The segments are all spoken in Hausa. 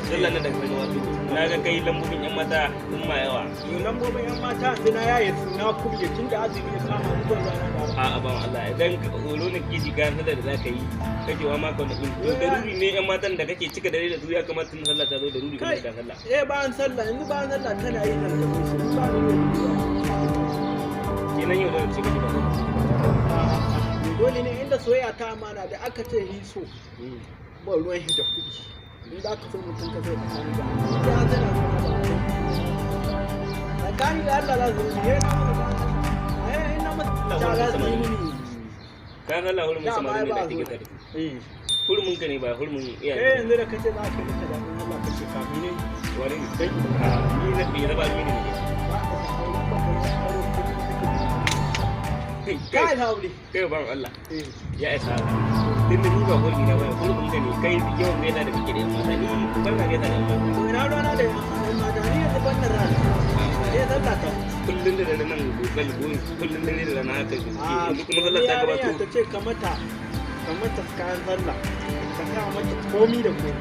sallan nan da kai wato na ga kai lambobin yan mata sun ma yawa lambobin yan mata sai na yaye su na kubje tun da azumi ya kama ni ban zana da a ban Allah idan horo ne kike shiga sallar da zaka yi kake wa maka wani in daruri ne yan matan da kake cika dare da su ya kamata tun sallah ta zo da ruri kamar ka sallah bayan sallah yanzu bayan sallah tana yi nan da su ba kenan yau da ce kake ba dole ne inda soyayya ta amana da aka ce yi so ba ruwan shi da kuɗi in za ka so mutum ka sai ka sani da ya tana tsakani da Allah za su yi ina mata za su yi mini kan Allah hurumin sama ne da kike tare hurumin ka ne ba hurumin iyaye yanzu da kace za ka mata da Allah kace kafi ne wani kai ni na bi raba ni ne kai hauli kai ban Allah ya isa din da ni ba hulmi na ba hulmin ka ne kai yawan gaida da kike da yan mata ni ban na gaida da yan mata to ina rana da yan mata ni yanzu ban da rana sai zalla ta kullun da nan gogal kullun da rana haka yanzu kuma sallar ta gabato ta ce kamata kayan zalla ka sa mata komi da komi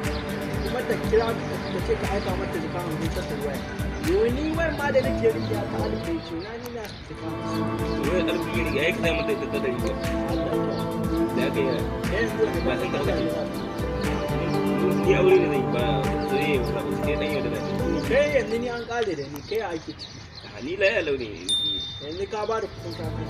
kuma ta kira ta ce ka aika mata jika hamsin ta waya yoni wai ma da nake rike a ta alƙe ce na ni na jika wai alƙe riga ya kai mata da riga da aka yi yanzu da ba san ta ni aure ne zai ba soyayya ba ba sai dan yau da kai yanzu ni an kare da ni kai ake ciki ni la ya launi yanzu ka ba da kuɗin kafin